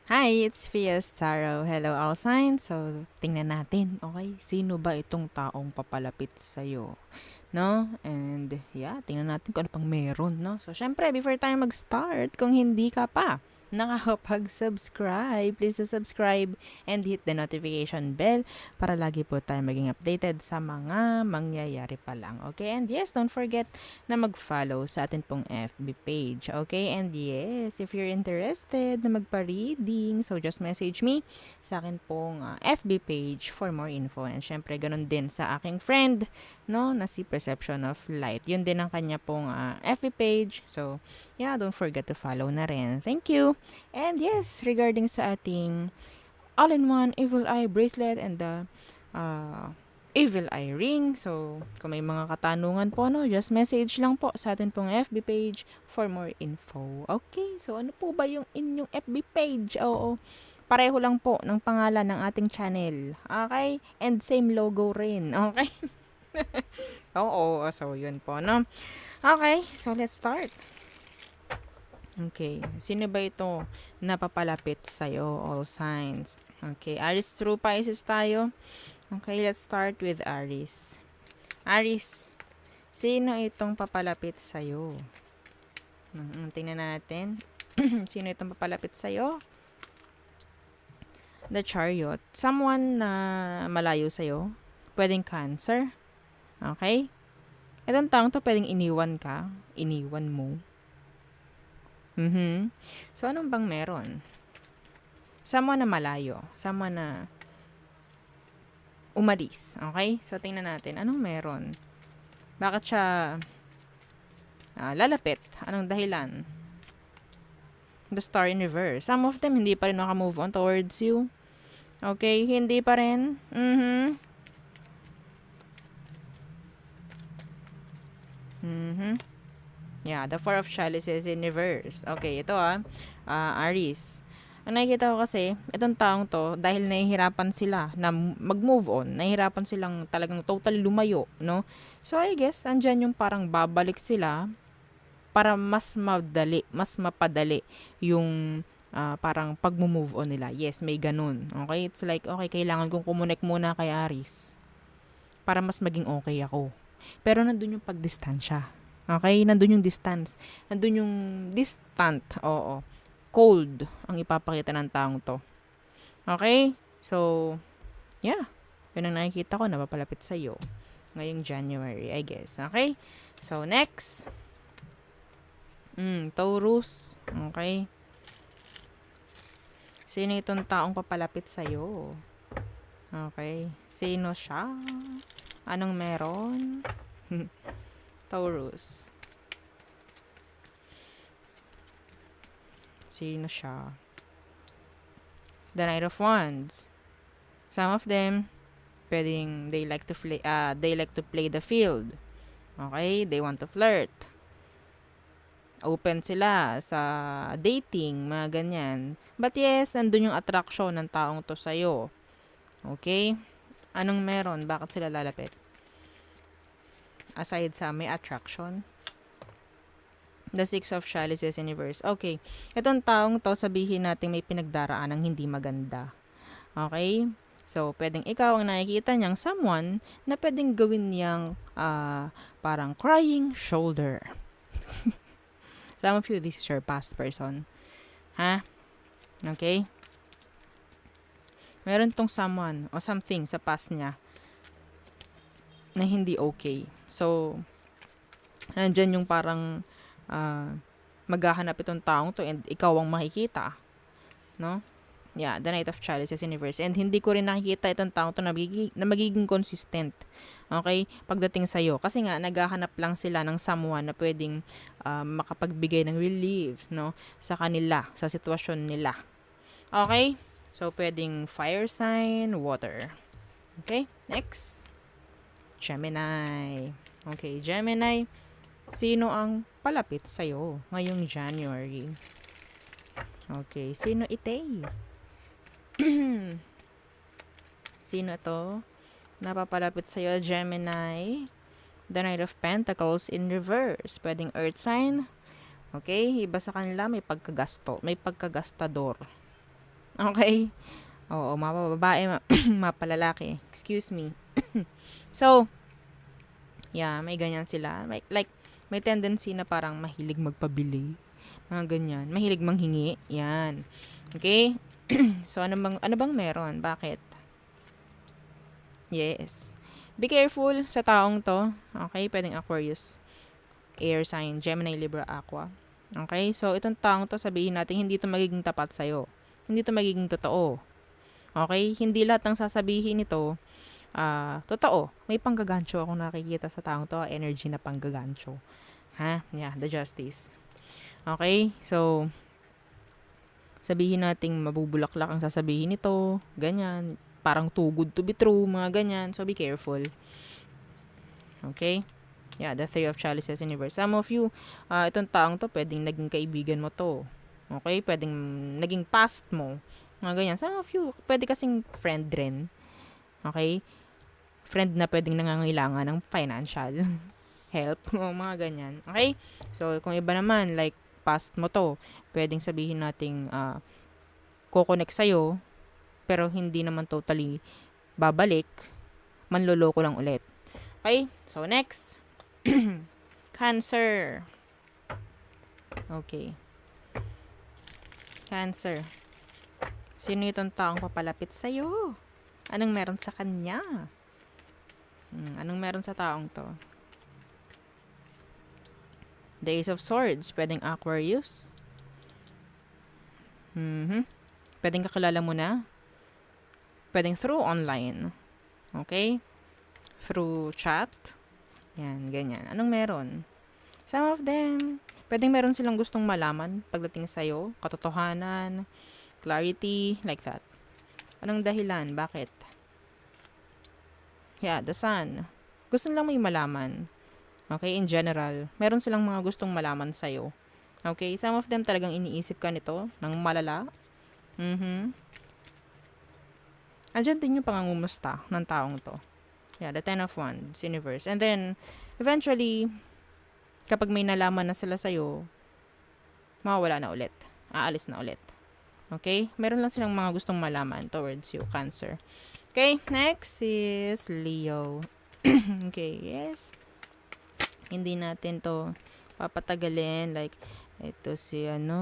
Hi, it's Fias Taro. Hello, all signs. So, tingnan natin, okay? Sino ba itong taong papalapit sa'yo? No? And, yeah, tingnan natin kung ano pang meron, no? So, syempre, before tayo mag-start, kung hindi ka pa nakakapag-subscribe, please to subscribe and hit the notification bell para lagi po tayo maging updated sa mga mangyayari pa lang. Okay? And yes, don't forget na mag-follow sa atin pong FB page. Okay? And yes, if you're interested na magpa-reading, so just message me sa akin pong FB page for more info. And syempre, ganun din sa aking friend, no, na si Perception of Light. Yun din ang kanya pong FB page. So, yeah, don't forget to follow na rin. Thank you. And yes, regarding sa ating all-in-one Evil Eye bracelet and the uh, Evil Eye ring. So, kung may mga katanungan po, no, just message lang po sa atin pong FB page for more info. Okay, so ano po ba yung inyong FB page? Oo, pareho lang po ng pangalan ng ating channel. Okay? And same logo rin. Okay? Oo, so yun po, no? Okay, so let's start. Okay, sino ba ito napapalapit sa'yo? All signs. Okay, Aries through Pisces tayo. Okay, let's start with Aries. Aries, sino itong papalapit sa'yo? Tingnan natin. Sino itong papalapit sa'yo? The Chariot. Someone na malayo sa'yo. Pwedeng Cancer. Okay? Itong taong to pwedeng iniwan ka. Iniwan mo. So, anong bang meron? Someone na malayo. Someone na umalis. Okay? So, tingnan natin. Anong meron? Bakit siya lalapit? Anong dahilan? The Star in Reverse. Some of them hindi pa rin maka-move on towards you. Okay? Hindi pa rin. Yeah, the Four of Chalices in Reverse. Okay, ito Aries. Ang nakikita ko kasi, itong taong to, dahil nahihirapan sila na mag-move on, nahihirapan silang talagang totally lumayo, no? So, I guess, andyan yung parang babalik sila para mas mapadali yung parang pag-move on nila. Yes, may ganun. Okay? It's like, okay, kailangan kong kumonek muna kay Aries para mas maging okay ako. Pero nandun yung pagdistansya. Okay? Nandun yung distance. Nandun yung distant. Oo. Cold ang ipapakita ng taong to. Okay? So, yeah. Yun ang nakikita ko na papalapit sa'yo. Ngayong January, I guess. Okay? So, next. Taurus. Okay? Sino itong taong papalapit sa'yo? Okay? Sino siya? Anong meron? Taurus. Sino siya? The Knight of Wands. Some of them, pwedeng they like to play the field. Okay? They want to flirt. Open sila sa dating, mga ganyan. But yes, nandun yung attraction ng taong to sa'yo. Okay? Anong meron? Bakit sila lalapit? Aside sa may attraction. The Six of Chalices in Reverse. Okay. Itong taong to, sabihin natin may pinagdaraan ng hindi maganda. Okay? So, pwedeng ikaw ang nakikita niyang someone na pwedeng gawin niyang parang crying shoulder. Some of you, this is your past person. Ha? Okay? Meron tong someone o something sa past niya na hindi okay. So, nandyan yung parang maghahanap itong taong to and ikaw ang makikita. No? Yeah, the Knight of Chalices in Reverse. And hindi ko rin nakikita itong taong to na magiging consistent. Okay? Pagdating sa'yo. Kasi nga, naghahanap lang sila ng someone na pwedeng makapagbigay ng relief, no? Sa kanila, sa sitwasyon nila. Okay? So, pwedeng fire sign, water. Okay? Next. Gemini. Okay, Gemini. Sino ang palapit sa'yo ngayong January? Okay, sino ite? Sino to? Napapalapit sa'yo, Gemini. The Knight of Pentacles in reverse. Pwedeng earth sign. Okay, iba sa kanila may pagkagasto. May pagkagastador. Okay? Oo, mapababae, mapalalaki. Excuse me. So, yeah, may ganyan sila. May tendency na parang mahilig magpabili. Mga ganyan. Mahilig manghingi. Yan. Okay? So, ano bang meron? Bakit? Yes. Be careful sa taong to. Okay? Pwedeng Aquarius, air sign, Gemini, Libra, Aqua. Okay? So, itong taong to, sabihin natin, hindi to magiging tapat sa'yo. Hindi to magiging totoo. Okay? Hindi lahat ng sasabihin nito, totoo. May panggagancho akong nakikita sa taong to. Energy na panggagancho. Ha? Yeah, the justice. Okay? So, sabihin nating mabubulaklak ang sasabihin nito. Ganyan. Parang too good to be true. Mga ganyan. So, be careful. Okay? Yeah, the Three of Chalices Universe. Some of you, itong taong to, pwedeng naging kaibigan mo to. Okay? Pwedeng naging past mo. Mga ganyan. Some of you, pwede kasing friend rin. Okay? Friend na pwedeng nangangailangan ng financial help. O mga ganyan. Okay? So, kung iba naman, like, past mo to, pwedeng sabihin nating kukonek sa'yo, pero hindi naman totally babalik. Manloloko lang ulit. Okay? So, next. Cancer. Okay. Cancer. Sino itong taong papalapit sa'yo? Anong meron sa kanya? Anong meron sa taong to? The Ace of Swords. Pwedeng Aquarius. Pwedeng kakilala mo na. Pwedeng through online. Okay? Through chat. Yan, ganyan. Anong meron? Some of them, pwedeng meron silang gustong malaman pagdating sa'yo. Katotohanan, clarity, like that. Anong dahilan? Bakit? Yeah, the Sun. Gusto nilang may malaman. Okay, in general. Meron silang mga gustong malaman sa'yo. Okay, some of them talagang iniisip ka nito ng malala. Andyan din yung pangangumusta ng taong to. Yeah, the Ten of Wands, Universe. And then, eventually, kapag may nalaman na sila sa'yo, mawawala na ulit. Aalis na ulit. Okay? Meron lang silang mga gustong malaman towards you, Cancer. Okay, next is Leo. Okay, yes. Hindi natin to papatagalin. Like, ito si no,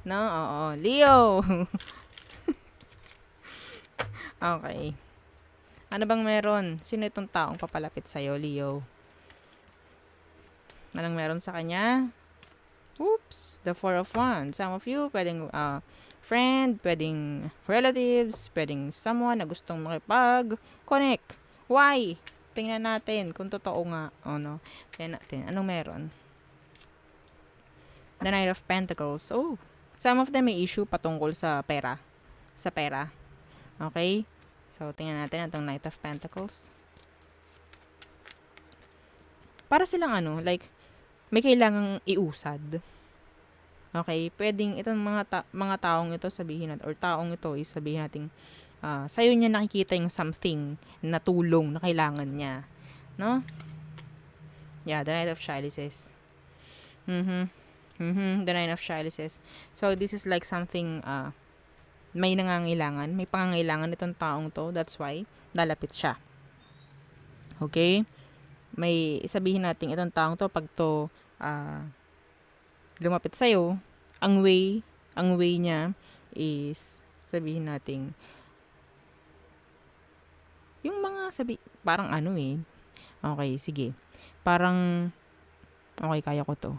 oo. Leo! Okay. Ano bang meron? Sino itong taong papalapit sa'yo, Leo? Anong meron sa kanya? Oops! The Four of Wands. Some of you, pwedeng friend, pwedeng relatives, pwedeng someone na gustong makipag-connect. Why? Tingnan natin kung totoo nga. Oh, no. Tingnan natin. Anong meron? The Knight of Pentacles. Oh. Some of them may issue patungkol sa pera. Sa pera. Okay? So, tingnan natin itong Knight of Pentacles. Para silang like, may kailangang iusad. Okay? Pwedeng itong mga taong ito sabihin natin, or taong ito is sabihin natin, sa'yo niya nakikita yung something na tulong na kailangan niya. No? Yeah, the Knight of Chalices. The Nine of Chalices. So, this is like something, may nangangailangan, may pangangailangan itong taong to. That's why, lalapit siya. Okay? May sabihin natin itong taong to, pag to, lumapit sa'yo, ang way niya is, sabihin natin, yung mga parang okay, sige. Parang, okay, kaya ko to.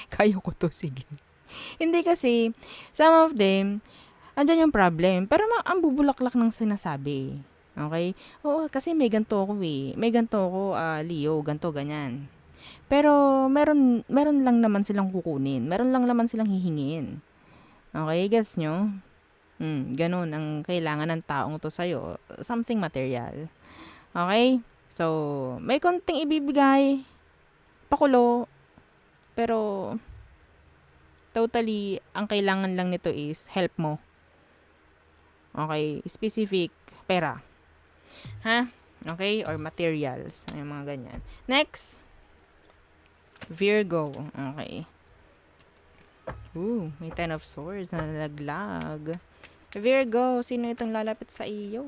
Kaya ko to, sige. Hindi kasi, some of them, andyan yung problem. Pero ang bubulaklak ng sinasabi. Okay? Oo, kasi may ganito ako May ganito ako, Leo, ganito, ganyan. Pero, meron lang naman silang kukunin. Meron lang naman silang hihingin. Okay? Gets nyo? Ganun ang kailangan ng taong to sa'yo. Something material. Okay? So, may konting ibibigay. Pakulo. Pero, totally, ang kailangan lang nito is help mo. Okay? Specific pera. Ha? Okay? Or materials. Yung mga ganyan. Next. Virgo. Okay. May Ten of Swords na nalaglag. Virgo, sino itong lalapit sa iyo?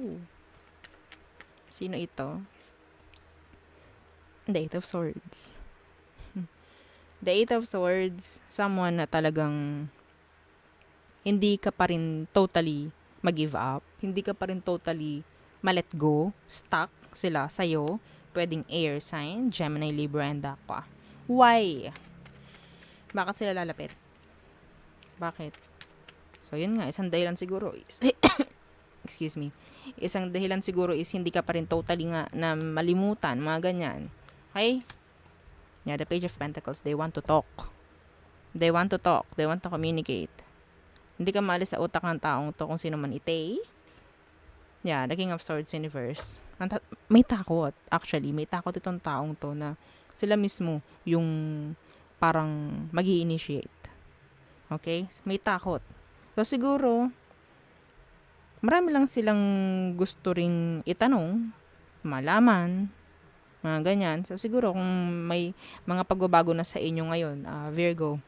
Sino ito? The Eight of Swords. The Eight of Swords, someone na talagang hindi ka pa rin totally mag-give up. Hindi ka pa rin totally ma-let go. Stuck sila sa'yo. Pwedeng air sign, Gemini, Libra, and Aqua. Why? Bakit sila lalapit? Bakit? So, yun nga, isang dahilan siguro is excuse me. Isang dahilan siguro is hindi ka pa rin totally nga na malimutan, mga ganyan. Okay? Yeah, the Page of Pentacles, they want to talk. They want to talk. They want to communicate. Hindi ka maalis sa utak ng taong to kung sino man ite. Yeah, the King of Swords in reverse. May takot. Actually, may takot itong taong to na sila mismo yung parang mag-i-initiate. Okay? May takot. So, siguro, marami lang silang gusto ring itanong, malaman, mga ganyan. So, siguro kung may mga pagbabago na sa inyo ngayon, Virgo,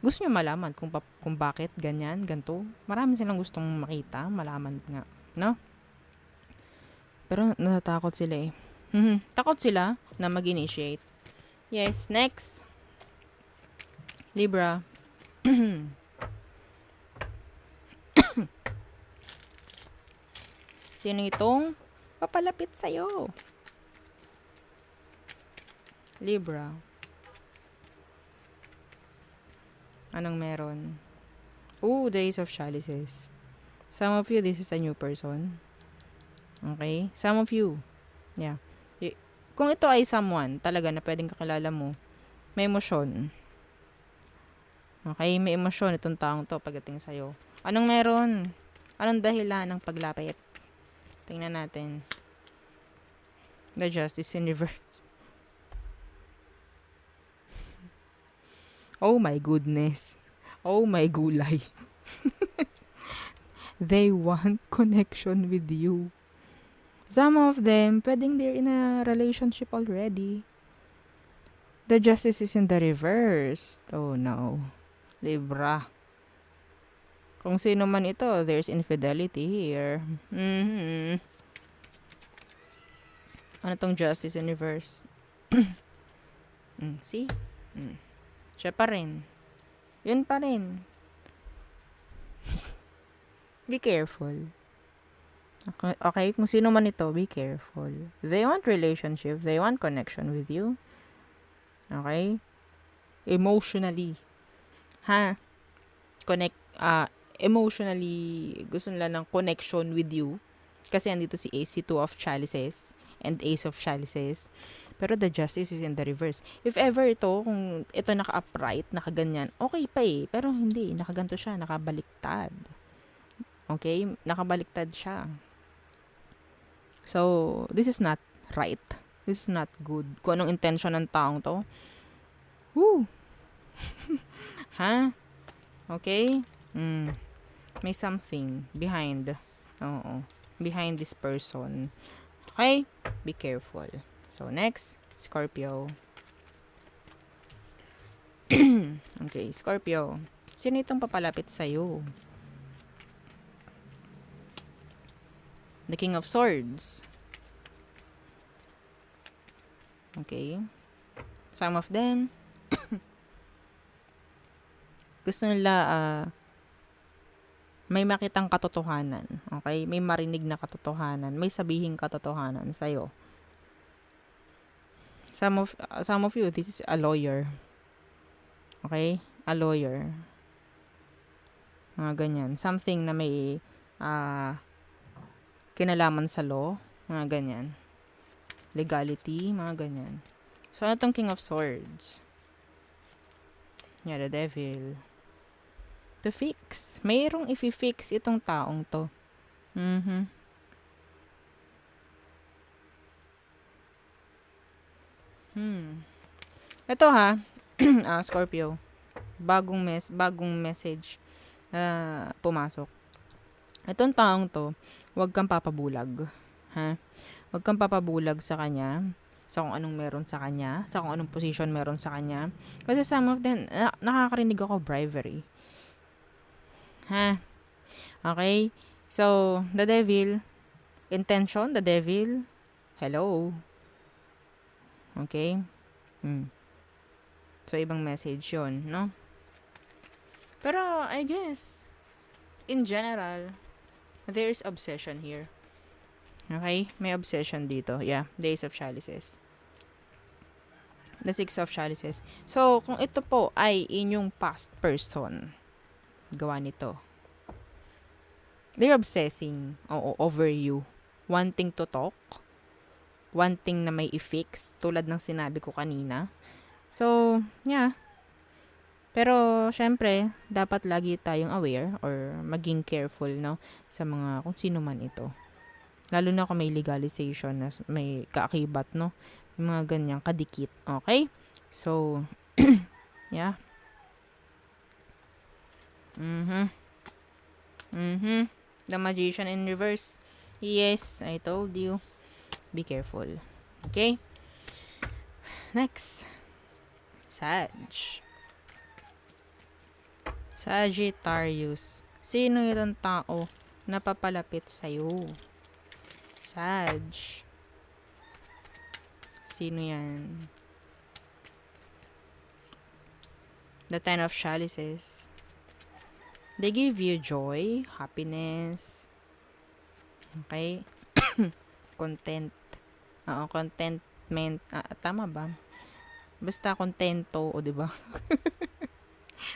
gusto nyo malaman kung bakit ganyan, ganito. Marami silang gustong makita, malaman nga, no? Pero natatakot sila eh. Takot sila na mag-initiate. Yes, next. Libra. Sino itong papalapit sa'yo? Libra. Anong meron? The Ace of Chalices. Some of you, this is a new person. Okay? Some of you. Yeah. Kung ito ay someone talaga na pwedeng kakilala mo, may emosyon. Okay? May emosyon itong taong to pagdating sa'yo. Anong meron? Anong dahilan ng paglapit? Tingnan natin. The Justice in reverse. Oh my goodness. Oh my gulay. They want connection with you. Some of them, pwedeng they're in a relationship already. The Justice is in the reverse. Oh no. Libra. Kung sino man ito, there's infidelity here. Ano tong Justice in reverse? See? Siya pa rin. Yun pa rin. Be careful. Okay? Kung sino man ito, be careful. They want relationship. They want connection with you. Okay? Emotionally. Emotionally, gusto nila ng connection with you. Kasi andito si Ace, Two of Chalices, and Ace of Chalices. Pero the Justice is in the reverse. If ever ito, kung ito naka-upright, nakaganyan, okay pa eh. Pero hindi, nakaganto siya, nakabaliktad. Okay? Nakabaliktad siya. So, this is not right. This is not good. Kung anong intention ng taong to. Okay? May something behind. Behind this person. Okay? Be careful. So, next, Scorpio. Okay, Scorpio. Sino itong papalapit sa'yo? The King of Swords. Okay. Some of them, gusto nila, may makitang katotohanan. Okay? May marinig na katotohanan. May sabihing katotohanan sa'yo. Some of you, this is a lawyer. Okay? A lawyer. Mga ganyan. Something na may kinalaman sa law. Mga ganyan. Legality. Mga ganyan. So, ano itong King of Swords? Yeah, the Devil. To fix. Mayroong i-fix itong taong to. Ito Scorpio. Bagong message na pumasok. Itong taong to, huwag kang papabulag. Huwag kang papabulag sa kanya. sa kung anong meron sa kanya, sa kung anong position meron sa kanya. Kasi some of them, nakakarinig ako bribery. Ha? Okay? So, the devil, intention, the devil, hello. Okay? So, ibang message yun, no? Pero, I guess, in general, there's obsession here. Okay? May obsession dito. Yeah, the Ace of Chalices. The Six of Chalices. So, kung ito po ay inyong past person, gawa nito. They're obsessing over you. Wanting to talk. Wanting na may i-fix. Tulad ng sinabi ko kanina. So, yeah. Pero, syempre, dapat lagi tayong aware or maging careful, no? Sa mga, kung sino man ito. Lalo na kung may legalization na may kaakibat, no? Yung mga ganyang kadikit. Okay? So, yeah. The Magician in reverse. Yes, I told you. Be careful. Okay? Next. Sagittarius. Sino itong tao na papalapit sa'yo? Sag. Sino yan? The Ten of Chalices. They give you joy, happiness. Okay? Content. Contentment. Tama ba? Basta kontento, o diba?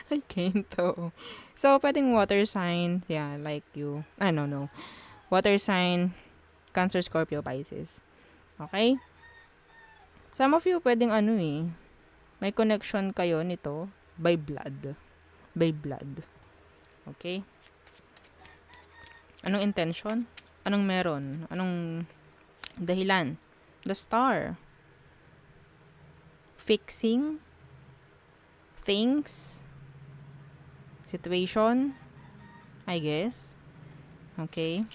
I can't. So, pwedeng water sign. Yeah, like you. I don't know. Water sign. Cancer, Scorpio, Pisces. Okay? Some of you pwedeng may connection kayo nito by blood. By blood. Okay? Anong intention? Anong meron? Anong dahilan? The Star. Fixing things. Situation. I guess. Okay?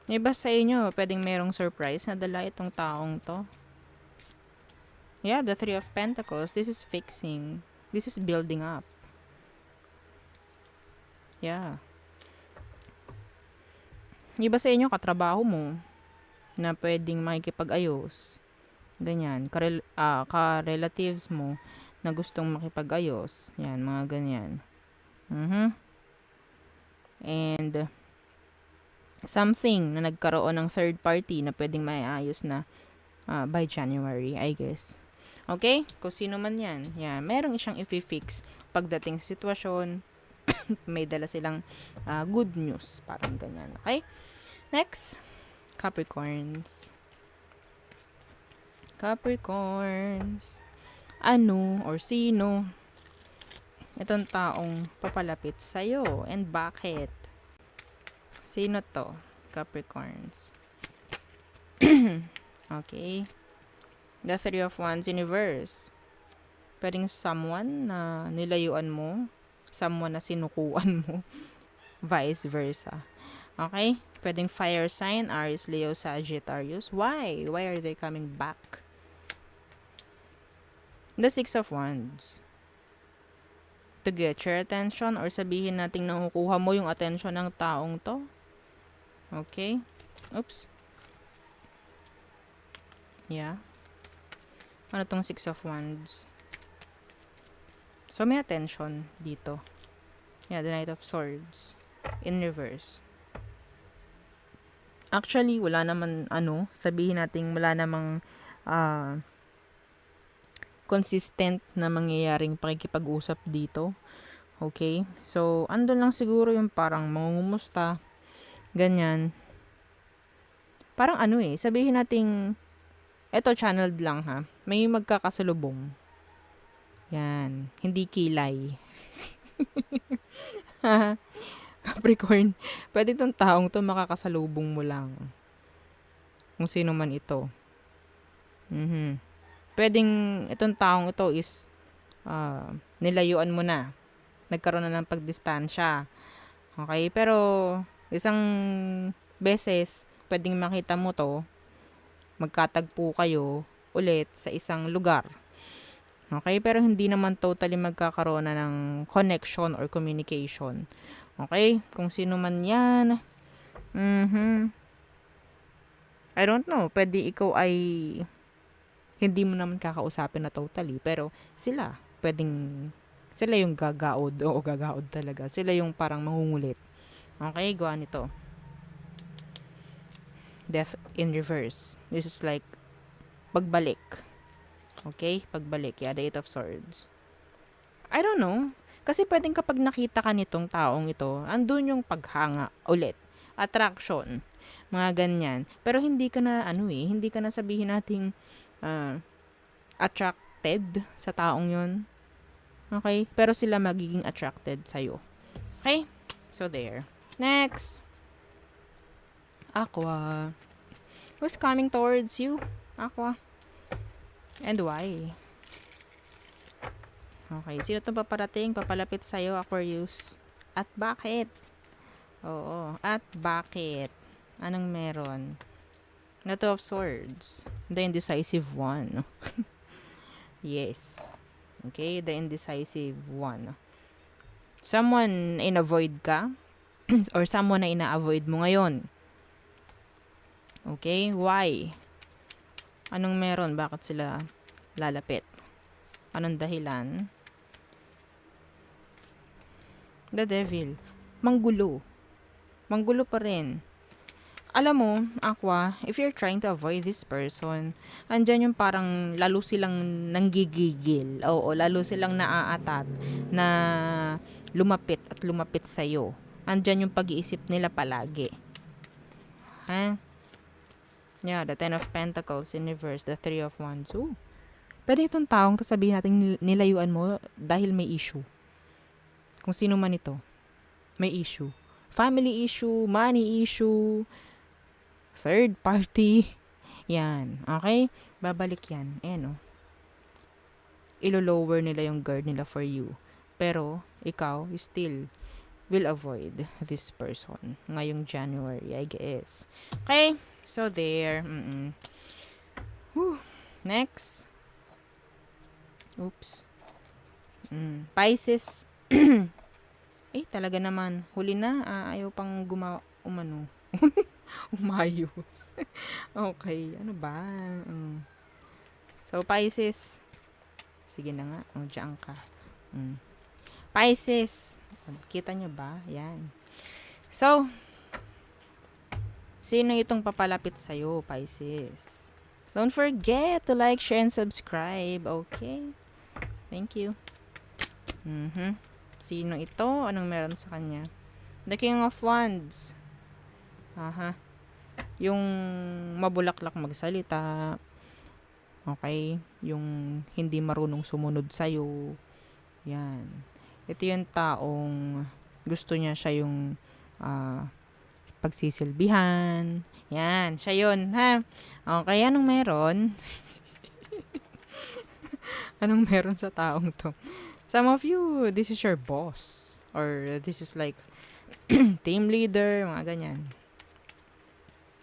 Iba sa inyo, pwedeng merong surprise na dala itong taong to. Yeah, the Three of Pentacles. This is fixing. This is building up. Yeah. Iba sa inyo, katrabaho mo na pwedeng makikipag-ayos. Ganyan. Ka-relatives mo na gustong makipag-ayos. Yan, mga ganyan. And something na nagkaroon ng third party na pwedeng maiayos na by January, I guess. Okay? Kung sino man yan. Yeah, merong siyang i-fix pagdating sa sitwasyon. May dala silang good news. Parang ganyan. Okay? Next. Capricorns. Ano or sino itong taong papalapit sa'yo? And bakit? Sino to? Capricorns. Okay. The Three of Wands in reverse. Pwedeng someone na nilayuan mo. Someone na sinukuan mo. Vice versa. Okay? Pwedeng fire sign, Aries, Leo, Sagittarius. Why? Why are they coming back? The Six of Wands. To get your attention or sabihin nating nakukuha mo yung attention ng taong to. Okay? Oops. Yeah. Ano tong Six of Wands? So, may attention dito. Yeah, the Knight of Swords. In reverse. Actually, wala naman, sabihin natin wala namang consistent na mangyayaring pakikipag-usap dito. Okay? So, andun lang siguro yung parang mangungumusta. Ganyan. Parang sabihin nating eto, channeled lang ha. May magkakasalubong. Yan. Hindi kilay. Capricorn. Pwede itong taong to makakasalubong mo lang. Kung sino man ito. Pwedeng itong taong ito is nilayuan mo na. Nagkaroon na ng pagdistansya. Okay? Pero isang beses, pwedeng makita mo to magkatagpo kayo ulit sa isang lugar. Okay? Pero hindi naman totally magkakaroon na ng connection or communication. Okay? Kung sino man yan. I don't know. Pwede ikaw ay hindi mo naman kakausapin na totally. Pero sila, sila yung gagaod. Oo, gagaod talaga. Sila yung parang mangungulit. Okay? Gawa nito. Death in reverse. This is like pagbalik. Okay? Pagbalik. Yeah, the Eight of Swords. I don't know. Kasi pwedeng kapag nakita ka nitong taong ito, andun yung paghanga ulit. Attraction. Mga ganyan. Pero hindi ka na, hindi ka na sabihin nating attracted sa taong yun. Okay? Pero sila magiging attracted sa'yo. Okay? So, there. Next. Aqua. Who's coming towards you? Aqua. And why? Okay. Sino itong paparating? Papalapit sa'yo, Aquarius. At bakit? Oo. At bakit? Anong meron? The Two of Swords. The indecisive one. Yes. Okay. The indecisive one. Someone in-avoid ka? Or someone na ina-avoid mo ngayon? Okay? Why? Anong meron? Bakit sila lalapit? Anong dahilan? The Devil. Manggulo. Manggulo pa rin. Alam mo, Aqua, if you're trying to avoid this person, andyan yung parang lalo silang nanggigigil. Oo, lalo silang naaatat na lumapit at lumapit sa'yo. Andyan yung pag-iisip nila palagi. Ha? Yeah, the Ten of Pentacles in reverse, the Three of Wands. Ooh. Pwede itong taong to sabihin natin nilayuan mo dahil may issue. Kung sino man ito, may issue. Family issue, money issue, third party. Yan. Okay? Babalik yan. Ayan o. Ilo-lower nila yung guard nila for you. Pero, ikaw, you still will avoid this person. Ngayong January, I guess. Okay? So, there. Whew. Next. Oops. Pisces. Talaga naman. Huli na. Ayaw pang umayos. Okay. Ano ba? So, Pisces. Sige na nga. Diyan ka. Pisces. Kita nyo ba? Yan. So, sino itong papalapit sa'yo, Pisces? Don't forget to like, share, and subscribe. Okay? Thank you. Sino ito? Anong meron sa kanya? The King of Wands. Yung mabulaklak magsalita. Okay? Yung hindi marunong sumunod sa'yo. Yan. Ito yung taong gusto niya siya yung pagsisilbihan. Yan. Siya yun, ha? Okay, anong meron? Anong meron sa taong to? Some of you, this is your boss. Or this is like team leader, mga ganyan.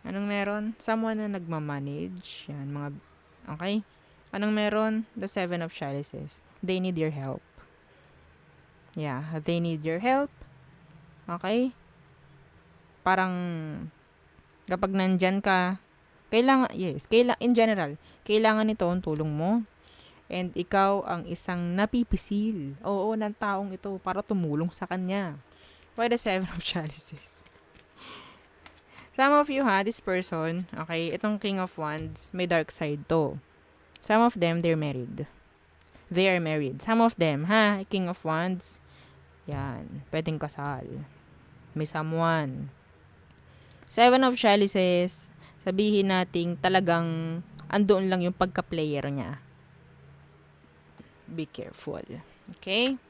Anong meron? Someone na nagmamanage. Yan, mga, okay? Anong meron? The Seven of Chalices. They need your help. Yeah, they need your help. Okay? Parang, kapag nandyan ka, in general, kailangan ito ang tulong mo. And ikaw ang isang napipisil. Oo, ng taong ito para tumulong sa kanya. Why the Seven of Chalices? Some of you, this person, okay, itong King of Wands, may dark side to. Some of them, they're married. They are married. Some of them, King of Wands, yan, pwedeng kasal. May someone. Seven of Chalices, sabihin nating talagang andoon lang yung pagka-player niya. Be careful. Okay?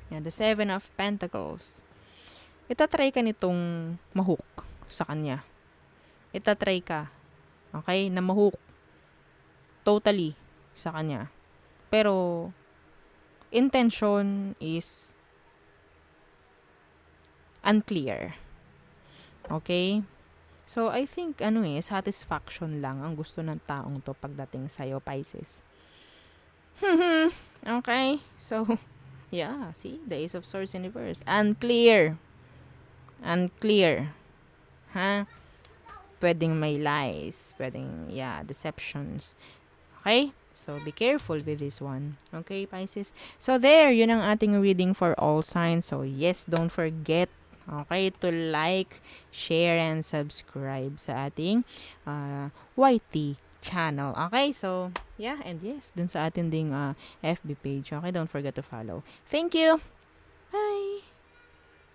Yan, the Seven of Pentacles. Itatry ka nitong mahook sa kanya. Itatry ka. Okay? Na mahook. Totally sa kanya. Pero, intention is unclear. Okay? So, I think, satisfaction lang ang gusto ng taong to pagdating sa'yo, Pisces. Okay, so, yeah, see, the Ace of Swords in reverse. Unclear. Ha? Pwedeng may lies. Pwedeng, deceptions. Okay? So, be careful with this one. Okay, Pisces? So, there, yun ang ating reading for all signs. So, yes, don't forget, okay, to like, share, and subscribe sa ating YT channel. Okay, so, yeah, and yes, dun sa ating ding FB page. Okay, don't forget to follow. Thank you!